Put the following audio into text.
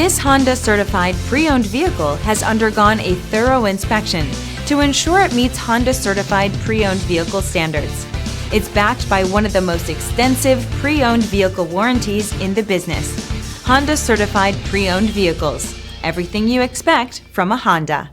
This Honda certified pre-owned vehicle has undergone a thorough inspection to ensure it meets Honda certified pre-owned vehicle standards. It's backed by one of the most extensive pre-owned vehicle warranties in the business. Honda certified pre-owned vehicles. Everything you expect from a Honda.